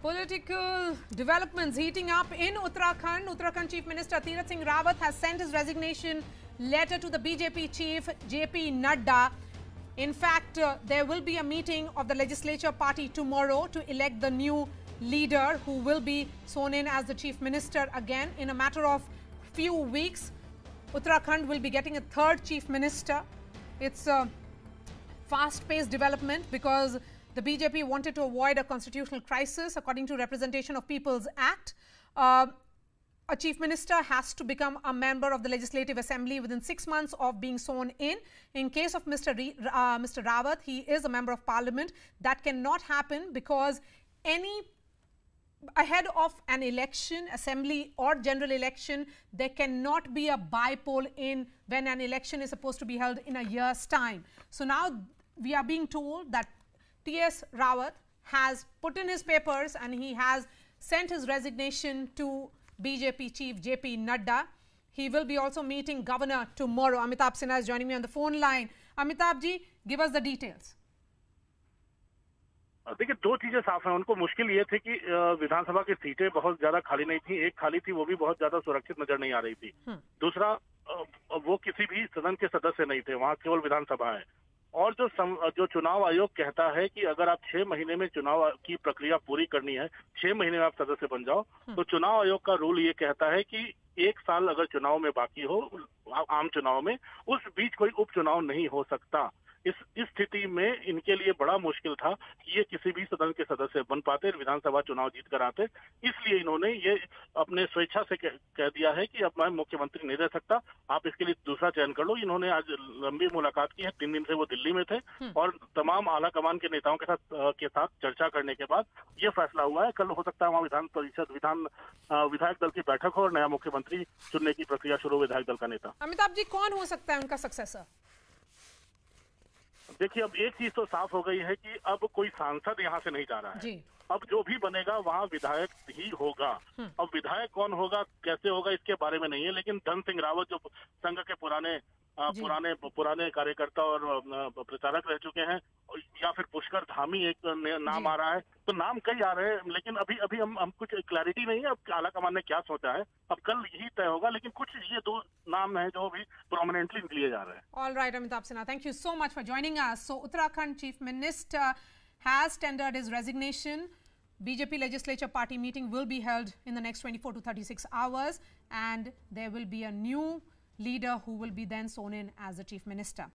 Political developments heating up in Uttarakhand. Uttarakhand Chief Minister Tirath Singh Rawat has sent his resignation letter to the BJP chief JP Nadda. In fact, there will be a meeting of the legislature party tomorrow to elect the new leader who will be sworn in as the chief minister again. In a matter of few weeks, Uttarakhand will be getting a third chief minister. It's a fast-paced development because the BJP wanted to avoid a constitutional crisis. According to Representation of People's Act, a chief minister has to become a member of the Legislative Assembly within 6 months of being sworn in. In case of Mr. Rawat, he is a member of parliament. That cannot happen because ahead of an election, assembly or general election, there cannot be a by-poll in when an election is supposed to be held in a year's time. So now we are being told that T.S. Rawat has put in his papers and he has sent his resignation to BJP chief JP Nadda. He will be also meeting governor tomorrow. Amitabh Sinha is joining me on the phone line. Amitabh ji, give us the details. देखिए, दो चीजें साफ हैं। उनको मुश्किल ये थी कि विधानसभा की सीटें बहुत ज्यादा खाली नहीं थी। एक खाली थी, वो भी बहुत ज्यादा सुरक्षित नजर नहीं आ रही थी। दूसरा, वो किसी भी सदन के सदस्य नहीं थे, वहाँ केवल विधानसभा है। और जो चुनाव आयोग कहता है कि अगर आप 6 महीने में चुनाव की प्रक्रिया पूरी करनी है, 6 महीने में आप सदस्य बन जाओ, तो चुनाव आयोग का रूल ये कहता है कि 1 साल अगर चुनाव में बाकी हो, आम चुनाव में, उस बीच कोई उपचुनाव नहीं हो सकता। इस स्थिति में इनके लिए बड़ा मुश्किल था कि ये किसी भी सदन के सदस्य बन पाते, विधानसभा चुनाव जीत कर आते। इसलिए इन्होंने ये अपने स्वेच्छा से कह दिया है कि अब मैं मुख्यमंत्री नहीं रह सकता, आप इसके लिए दूसरा चयन कर लो। इन्होंने आज लंबी मुलाकात की है, 3 दिन से वो दिल्ली में थे और तमाम आला कमान के नेताओं के साथ चर्चा करने के बाद ये फैसला हुआ है। कल हो सकता है वहाँ विधान परिषद विधायक दल की बैठक हो और नया मुख्यमंत्री चुनने की प्रक्रिया शुरू हो विधायक दल का नेता। अमिताभ जी, कौन हो सकता है उनका सक्सेसर? देखिए, अब एक चीज तो साफ हो गई है कि अब कोई सांसद यहाँ से नहीं जा रहा है। अब जो भी बनेगा वहाँ विधायक ही होगा। अब विधायक कौन होगा, कैसे होगा, इसके बारे में नहीं है। लेकिन धन सिंह रावत जो संघ के पुराने कार्यकर्ता और प्रचारक रह चुके हैं, या फिर पुष्कर धामी एक नाम आ रहा है, तो नाम कई आ रहे हैं। लेकिन अभी हम कुछ क्लैरिटी नहीं है अब आलाकमान ने क्या सोचा है। अब कल यही तय होगा, लेकिन कुछ ये 2 नाम हैं जो भी प्रोमिनेंटली लिए जा रहे हैं। All right, Amitabh Sinha, thank you so much for joining us. So Uttarakhand Chief Minister has tendered his resignation. BJP legislature party meeting will be held in the next 24 to 36 hours and there will be a new leader who will be then sworn in as the chief minister.